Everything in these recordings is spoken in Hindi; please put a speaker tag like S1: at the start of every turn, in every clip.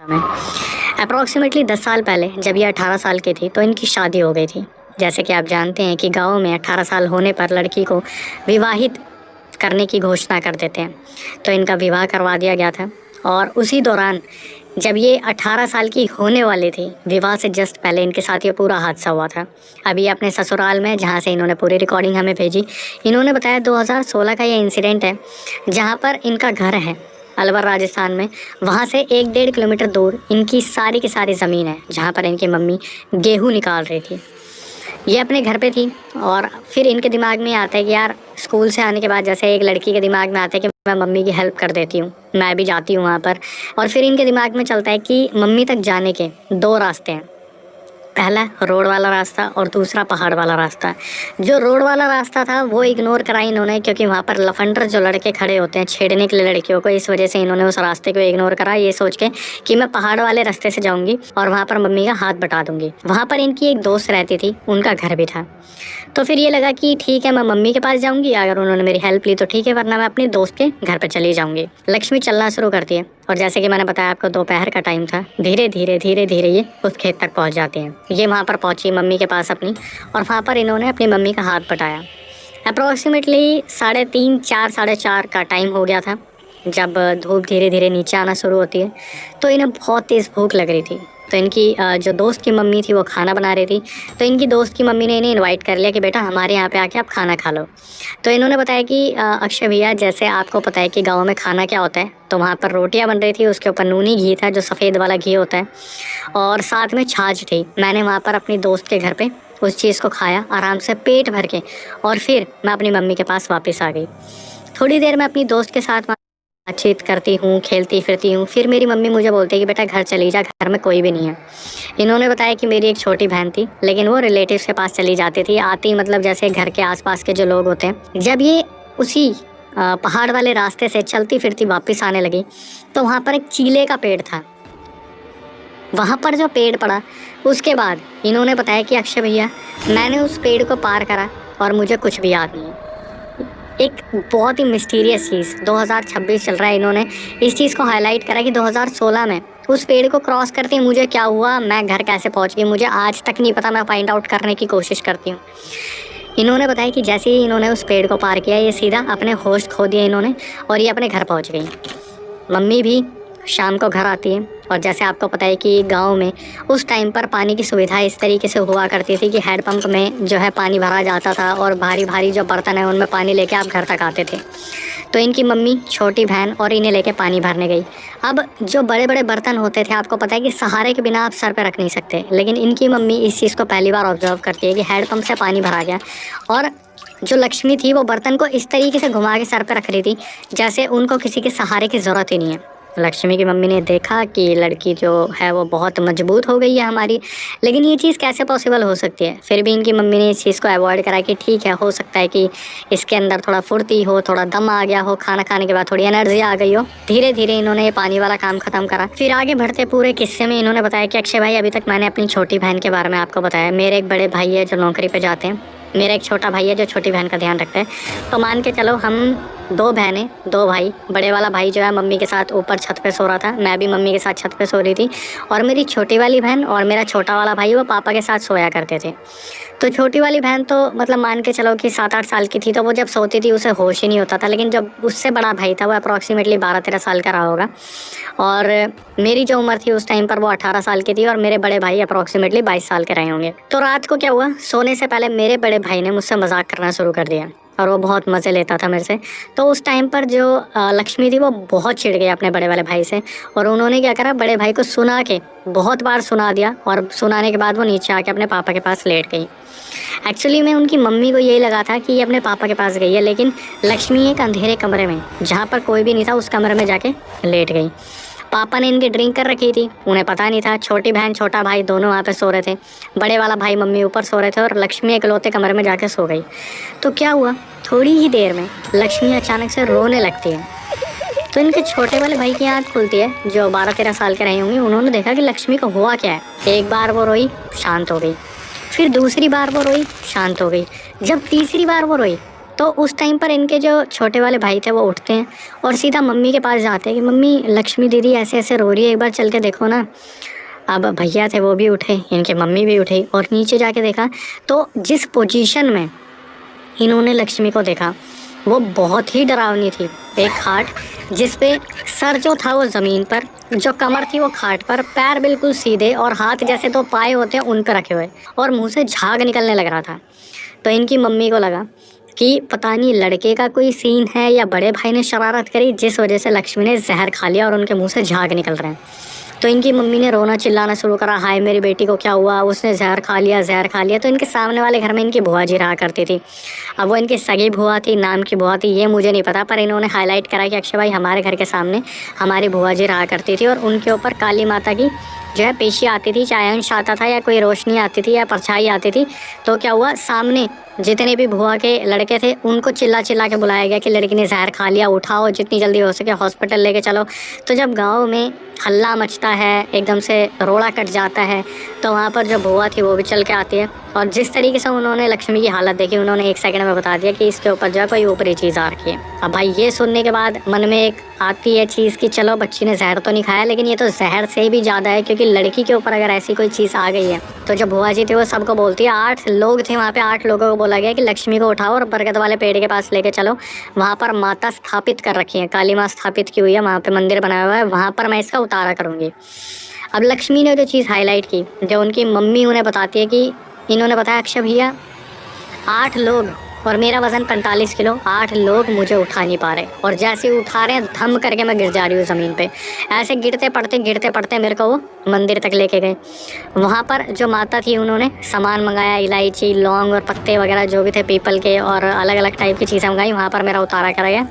S1: में अप्रॉक्सीमेटली 10 साल पहले जब ये 18 साल की थी तो इनकी शादी हो गई थी। जैसे कि आप जानते हैं कि गाँव में 18 साल होने पर लड़की को विवाहित करने की घोषणा कर देते हैं, तो इनका विवाह करवा दिया गया था। और उसी दौरान जब ये 18 साल की होने वाली थी, विवाह से जस्ट पहले इनके साथ ये पूरा हादसा हुआ था। अभी अपने ससुराल में, जहाँ से इन्होंने पूरी रिकॉर्डिंग हमें भेजी, इन्होंने बताया 2016 का ये इंसिडेंट है, जहाँ पर इनका घर है अलवर राजस्थान में। वहाँ से 1-1.5 किलोमीटर दूर इनकी सारी की सारी ज़मीन है, जहाँ पर इनकी मम्मी गेहूँ निकाल रही थी। ये अपने घर पे थी और फिर इनके दिमाग में आता है कि यार स्कूल से आने के बाद जैसे एक लड़की के दिमाग में आता है कि मैं मम्मी की हेल्प कर देती हूँ, मैं भी जाती हूँ वहाँ पर। और फिर इनके दिमाग में चलता है कि मम्मी तक जाने के 2 रास्ते हैं, पहला रोड वाला रास्ता और दूसरा पहाड़ वाला रास्ता। जो रोड वाला रास्ता था वो इग्नोर करा इन्होंने, क्योंकि वहाँ पर लफंडर जो लड़के खड़े होते हैं छेड़ने के लिए लड़कियों को, इस वजह से इन्होंने उस रास्ते को इग्नोर करा, ये सोच के कि मैं पहाड़ वाले रास्ते से जाऊँगी और वहाँ पर मम्मी का हाथ बटा दूँगी। वहाँ पर इनकी एक दोस्त रहती थी, उनका घर भी था। तो फिर ये लगा कि ठीक है, मैं मम्मी के पास जाऊँगी, अगर उन्होंने मेरी हेल्प ली तो ठीक है, वरना मैं अपनी दोस्त के घर पर चली जाऊँगी। लक्ष्मी चलना शुरू करती है और जैसे कि मैंने बताया आपको, दोपहर का टाइम था। धीरे धीरे ये उस खेत तक पहुंच जाती हैं। ये वहां पर पहुंची मम्मी के पास अपनी, और वहां पर इन्होंने अपनी मम्मी का हाथ बटाया। अप्रॉक्सीमेटली 3:30, 4, 4:30 का टाइम हो गया था जब धूप धीरे धीरे नीचे आना शुरू होती है। तो इन्हें बहुत तेज़ भूख लग रही थी। तो इनकी जो दोस्त की मम्मी थी वो खाना बना रही थी। तो इनकी दोस्त की मम्मी ने इन्हें इनवाइट कर लिया कि बेटा हमारे यहाँ पे आके आप खाना खा लो। तो इन्होंने बताया कि अक्षय भैया, जैसे आपको पता है कि गांव में खाना क्या होता है, तो वहाँ पर रोटियाँ बन रही थी, उसके ऊपर नूनी घी था, जो सफ़ेद वाला घी होता है, और साथ में छाछ थी। मैंने वहाँ पर अपनी दोस्त के घर पे उस चीज़ को खाया आराम से पेट भर के, और फिर मैं अपनी मम्मी के पास वापस आ गई। थोड़ी देर मैं अपनी दोस्त के साथ बातचीत करती हूँ, खेलती फिरती हूँ। फिर मेरी मम्मी मुझे बोलती है कि बेटा घर चली जा, घर में कोई भी नहीं है। इन्होंने बताया कि मेरी एक छोटी बहन थी, लेकिन वो रिलेटिव्स के पास चली जाती थी। आती मतलब जैसे घर के आसपास के जो लोग होते हैं। जब ये उसी पहाड़ वाले रास्ते से चलती फिरती वापस आने लगी, तो वहाँ पर एक चीले का पेड़ था। वहाँ पर जो पेड़ पड़ा, उसके बाद इन्होंने बताया कि अक्षय भैया, मैंने उस पेड़ को पार करा और मुझे कुछ भी याद नहीं है। एक बहुत ही मिस्टीरियस चीज़, 2026 चल रहा है, इन्होंने इस चीज़ को हाईलाइट करा कि 2016 में उस पेड़ को क्रॉस करते मुझे क्या हुआ, मैं घर कैसे पहुंच गई, मुझे आज तक नहीं पता। मैं फाइंड आउट करने की कोशिश करती हूँ। इन्होंने बताया कि जैसे ही इन्होंने उस पेड़ को पार किया, ये सीधा अपने होश खो दिए इन्होंने, और ये अपने घर पहुँच गई। मम्मी भी शाम को घर आती है, और जैसे आपको पता है कि गांव में उस टाइम पर पानी की सुविधा इस तरीके से हुआ करती थी कि हैंडपंप में जो है पानी भरा जाता था, और भारी भारी जो बर्तन है उनमें पानी लेके आप घर तक आते थे। तो इनकी मम्मी, छोटी बहन और इन्हें लेके पानी भरने गई। अब जो बड़े बड़े बर्तन होते थे, आपको पता है कि सहारे के बिना आप सर पे रख नहीं सकते, लेकिन इनकी मम्मी इस चीज़ को पहली बार ऑब्जर्व करती है कि हैंडपंप से पानी भरा गया, और जो लक्ष्मी थी वो बर्तन को इस तरीके से घुमा के सर पे रख रही थी जैसे उनको किसी के सहारे की ज़रूरत ही नहीं है। लक्ष्मी की मम्मी ने देखा कि लड़की जो है वो बहुत मजबूत हो गई है हमारी, लेकिन ये चीज़ कैसे पॉसिबल हो सकती है। फिर भी इनकी मम्मी ने इस चीज़ को अवॉइड करा कि ठीक है, हो सकता है कि इसके अंदर थोड़ा फुर्ती हो, थोड़ा दम आ गया हो, खाना खाने के बाद थोड़ी एनर्जी आ गई हो। धीरे धीरे इन्होंने ये पानी वाला काम ख़त्म करा। फिर आगे बढ़ते पूरे किस्से में इन्होंने बताया कि अक्षय भाई, अभी तक मैंने अपनी छोटी बहन के बारे में आपको बताया। मेरे एक बड़े भाई है जो नौकरी पर जाते हैं, मेरा एक छोटा भाई है जो छोटी बहन का ध्यान रखता है। तो मान के चलो हम 2 बहनें 2 भाई। बड़े वाला भाई जो है मम्मी के साथ ऊपर छत पे सो रहा था, मैं भी मम्मी के साथ छत पे सो रही थी, और मेरी छोटी वाली बहन और मेरा छोटा वाला भाई वो पापा के साथ सोया करते थे। तो छोटी वाली बहन तो मतलब मान के चलो कि 7-8 साल की थी, तो वो जब सोती थी उसे होश ही नहीं होता था। लेकिन जब उससे बड़ा भाई था, वो अप्रॉक्सीमेटली 12-13 साल का रहा होगा, और मेरी जो उम्र थी उस टाइम पर वो 18 साल की थी, और मेरे बड़े भाई अप्रॉक्सीमेटली 22 साल के रहे होंगे। तो रात को क्या हुआ, सोने से पहले मेरे बड़े भाई ने मुझसे मजाक करना शुरू कर दिया, और वो बहुत मज़े लेता था मेरे से। तो उस टाइम पर जो लक्ष्मी थी वो बहुत चिढ़ गई अपने बड़े वाले भाई से, और उन्होंने क्या करा, बड़े भाई को सुना के बहुत बार सुना दिया, और सुनाने के बाद वो नीचे आके अपने पापा के पास लेट गई। एक्चुअली में उनकी मम्मी को यही लगा था कि ये अपने पापा के पास गई है, लेकिन लक्ष्मी एक अंधेरे कमरे में, जहाँ पर कोई भी नहीं था, उस कमरे में जाके लेट गई। पापा ने इनकी ड्रिंक कर रखी थी, उन्हें पता नहीं था। छोटी बहन छोटा भाई दोनों वहाँ पे सो रहे थे, बड़े वाला भाई मम्मी ऊपर सो रहे थे, और लक्ष्मी इकलौते कमरे में जाके सो गई। तो क्या हुआ, थोड़ी ही देर में लक्ष्मी अचानक से रोने लगती है। तो इनके छोटे वाले भाई की आँख खुलती है, जो 12-13 साल के रहे होंगे। उन्होंने देखा कि लक्ष्मी को हुआ क्या है। एक बार वो रोई, शांत हो गई, फिर दूसरी बार वो रोई, शांत हो गई। जब तीसरी बार वो रोई तो उस टाइम पर इनके जो छोटे वाले भाई थे वो उठते हैं और सीधा मम्मी के पास जाते हैं कि मम्मी लक्ष्मी दीदी ऐसे ऐसे रो रही है, एक बार चल के देखो ना। अब भैया थे वो भी उठे, इनके मम्मी भी उठी और नीचे जाके देखा तो जिस पोजीशन में इन्होंने लक्ष्मी को देखा वो बहुत ही डरावनी थी। एक खाट जिस पे सर जो था वो ज़मीन पर, जो कमर थी वो खाट पर, पैर बिल्कुल सीधे और हाथ जैसे दो पाए होते हैं उन पर रखे हुए, और मुंह से झाग निकलने लग रहा था। तो इनकी मम्मी को लगा कि पता नहीं लड़के का कोई सीन है या बड़े भाई ने शरारत करी जिस वजह से लक्ष्मी ने जहर खा लिया और उनके मुंह से झाग निकल रहे हैं। तो इनकी मम्मी ने रोना चिल्लाना शुरू करा, हाय मेरी बेटी को क्या हुआ, उसने जहर खा लिया, जहर खा लिया। तो इनके सामने वाले घर में इनकी बुआ जी रहा करती थी। अब वो इनकी सगी बुआ थी, नाम की बुआ थी ये मुझे नहीं पता, पर इन्होंने हाईलाइट करा कि अक्षय भाई हमारे घर के सामने हमारी बुआ जी रहा करती थी और उनके ऊपर काली माता की जो है पेशी आती थी, चाहे अंश आता था या कोई रोशनी आती थी या परछाई आती थी। तो क्या हुआ, सामने जितने भी बुआ के लड़के थे उनको चिल्ला चिल्ला के बुलाया गया कि लड़की ने जहर खा लिया, उठाओ जितनी जल्दी हो सके हॉस्पिटल लेके चलो। तो जब गांव में हल्ला मचता है, एकदम से रोड़ा कट जाता है, तो वहाँ पर जो बुआ थी वो भी चल के आती है और जिस तरीके से उन्होंने लक्ष्मी की हालत देखी उन्होंने 1 सेकंड में बता दिया कि इसके ऊपर जो है कोई ऊपरी चीज़ आ रखी है। अब भाई ये सुनने के बाद मन में एक आती है चीज़ कि चलो बच्ची ने जहर तो नहीं खाया, लेकिन ये तो जहर से भी ज़्यादा है, क्योंकि लड़की के ऊपर अगर ऐसी कोई चीज़ आ गई है। तो जो बुआ जी थी वो सबको बोलती है, 8 लोग थे वहाँ पे, 8 लोगों को बोला गया कि लक्ष्मी को उठाओ और बरगद वाले पेड़ के पास लेके चलो, वहाँ पर माता स्थापित कर रखी है, काली माँ स्थापित की हुई है, वहाँ पे मंदिर बनाया हुआ है, वहाँ पर मैं इसका उतारा करूँगी। अब लक्ष्मी ने जो चीज़ हाईलाइट की, जो उनकी मम्मी उन्हें बताती है कि इन्होंने बताया अक्षय भैया 8 लोग और मेरा वज़न 45 किलो, 8 लोग मुझे उठा नहीं पा रहे, और जैसे उठा रहे हैं धम करके मैं गिर जा रही हूँ ज़मीन पे। ऐसे गिरते पड़ते मेरे को वो मंदिर तक लेके गए। वहाँ पर जो माता थी उन्होंने सामान मंगाया, इलायची, लौंग और पत्ते वगैरह जो भी थे पीपल के, और अलग अलग टाइप की चीज़ें मंगाई। वहाँ पर मेरा उतारा करा गया।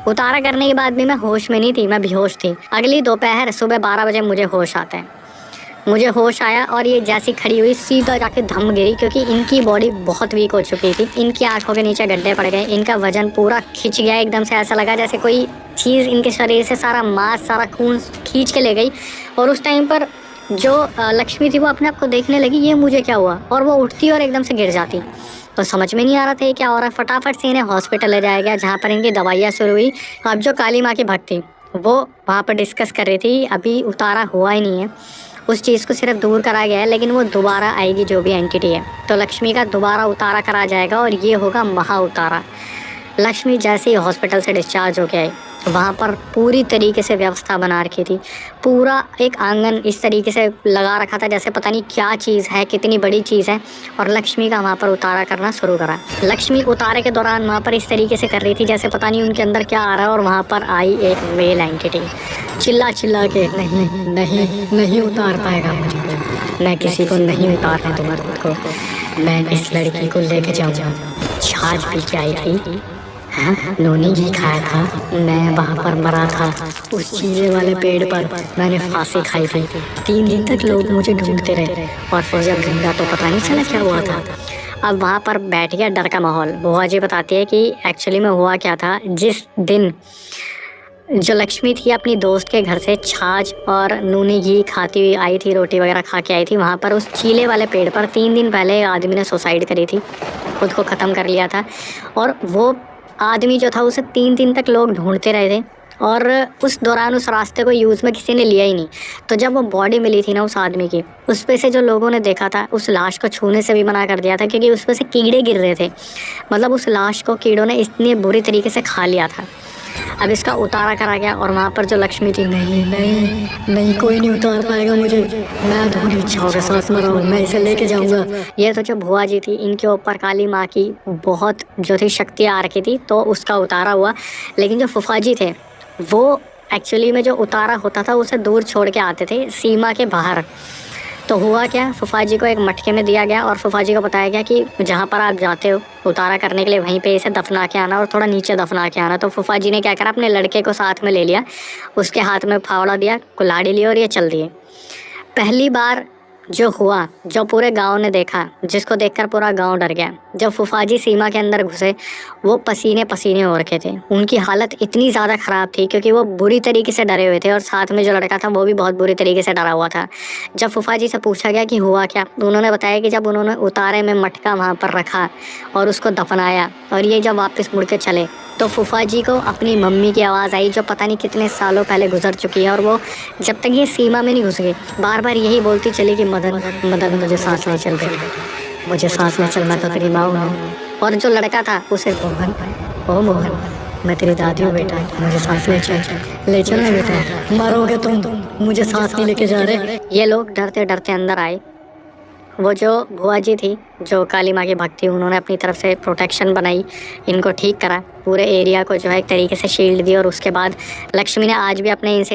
S1: उतारा करने के बाद भी मैं होश में नहीं थी, मैं बेहोश थी। अगली दोपहर सुबह 12 बजे मुझे होश आता है। मुझे होश आया और ये जैसी खड़ी हुई सीधा जाके धम गिरी, क्योंकि इनकी बॉडी बहुत वीक हो चुकी थी। इनकी आंखों के नीचे गड्ढे पड़ गए, इनका वजन पूरा खिंच गया, एकदम से ऐसा लगा जैसे कोई चीज़ इनके शरीर से सारा मांस, सारा खून खींच के ले गई। और उस टाइम पर जो लक्ष्मी थी वो अपने आप को देखने लगी, ये मुझे क्या हुआ, और वो उठती और एकदम से गिर जाती। तो समझ में नहीं आ रहा था ये क्या हो रहा है। फटाफट से इन्हें हॉस्पिटल ले जाया गया, जहाँ पर इनकी दवाइयाँ शुरू हुई। अब जो काली माँ की भक्त थी वो वहाँ पर डिस्कस कर रही थी, अभी उतारा हुआ ही नहीं है, उस चीज़ को सिर्फ दूर करा गया है, लेकिन वो दोबारा आएगी जो भी एंटिटी है। तो लक्ष्मी का दोबारा उतारा करा जाएगा और ये होगा महा उतारा। लक्ष्मी जैसे ही हॉस्पिटल से डिस्चार्ज हो के आई, वहाँ पर पूरी तरीके से व्यवस्था बना रखी थी। पूरा एक आंगन इस तरीके से लगा रखा था जैसे पता नहीं क्या चीज़ है, कितनी बड़ी चीज़ है, और लक्ष्मी का वहाँ पर उतारा करना शुरू करा। लक्ष्मी उतारे के दौरान वहाँ पर इस तरीके से कर रही थी जैसे पता नहीं उनके अंदर क्या आ रहा है, और वहाँ पर आई एक मेल एंटिटी चिल्ला चिल्ला के, नहीं नहीं नहीं उतार पाएगा मुझे, मैं किसी को नहीं उतारने दूंगा खुद को, मैं इस लड़की को लेके जाऊँगा। छाछ पी के आई थी, हाँ नोनी घी खाया था, मैं वहाँ पर मरा था उस चीज़े वाले पेड़ पर, मैंने फांसी खाई थी। 3 दिन तक लोग मुझे ढूंढते रहे, और फिर जब ढूंढा तो पता नहीं चला क्या हुआ था। अब वहाँ पर बैठ गया डर का माहौल। बुआ जी बताती है कि एक्चुअली में हुआ क्या था, जिस दिन जो लक्ष्मी थी अपनी दोस्त के घर से छाछ और नूनी घी खाती हुई आई थी, रोटी वगैरह खा के आई थी, वहाँ पर उस चीले वाले पेड़ पर 3 दिन पहले आदमी ने सुसाइड करी थी, खुद को ख़त्म कर लिया था। और वो आदमी जो था उसे 3 दिन तक लोग ढूंढते रहे थे, और उस दौरान उस रास्ते को यूज़ में किसी ने लिया ही नहीं। तो जब वो बॉडी मिली थी ना उस आदमी की, उस पे से जो लोगों ने देखा था, उस लाश को छूने से भी मना कर दिया था, क्योंकि उस पे से कीड़े गिर रहे थे। मतलब उस लाश को कीड़ों ने इतनी बुरी तरीके से खा लिया था। अब इसका उतारा करा गया, और वहाँ पर जो लक्ष्मी थी, नहीं नहीं नहीं कोई नहीं उतार पाएगा मुझे, मैं अधूरी इच्छाओं के साथ मरा हूँ, मैं इसे लेके जाऊँगा। ये तो जो बुआ जी थी, इनके ऊपर काली माँ की बहुत जो थी शक्ति आ रखी थी, तो उसका उतारा हुआ। लेकिन जो फूफा जी थे वो एक्चुअली में जो उतारा होता था उसे दूर छोड़ के आते थे, सीमा के बाहर। तो हुआ क्या, फूफा जी को एक मटके में दिया गया और फूफा जी को बताया गया कि जहाँ पर आप जाते हो उतारा करने के लिए वहीं पे इसे दफना के आना और थोड़ा नीचे दफना के आना। तो फूफा जी ने क्या करा, अपने लड़के को साथ में ले लिया, उसके हाथ में फावड़ा दिया, कुल्हाड़ी ली और ये चल दिए। पहली बार जो हुआ, जो पूरे गांव ने देखा, जिसको देखकर पूरा गांव डर गया। जब फूफाजी सीमा के अंदर घुसे, वो पसीने पसीने हो रखे थे। उनकी हालत इतनी ज़्यादा ख़राब थी क्योंकि वो बुरी तरीके से डरे हुए थे और साथ में जो लड़का था वो भी बहुत बुरी तरीके से डरा हुआ था। जब फूफाजी से पूछा गया कि हुआ क्या, तो उन्होंने बताया कि जब उन्होंने उतारे में मटका वहाँ पर रखा और उसको दफनाया और ये जब वापस मुड़ के चले, तो फूफाजी को अपनी मम्मी की आवाज़ आई, जो पता नहीं कितने सालों पहले गुजर चुकी है। और वो जब तक ये सीमा में नहीं घुस गई, बार बार यही बोलती चली कि मदन मदन मुझे सांस नहीं चल रही, मुझे सांस नहीं चलना तो तेरी माँ हूँ। और जो लड़का था उसे मोहन, ओ मोहन, मैं तेरी दादी हूँ बेटा, मुझे सांस ले चल, ले चलो बेटा, मरोगे तुम, मुझे सांस नहीं लेके जा रहे। ये लोग डरते डरते अंदर आए। वो जो बुआ जी थी, जो काली माँ की भक्त थी, उन्होंने अपनी तरफ से प्रोटेक्शन बनाई, इनको ठीक करा, पूरे एरिया को जो है एक तरीके से शील्ड दी। और उसके बाद लक्ष्मी ने आज भी अपने इनसे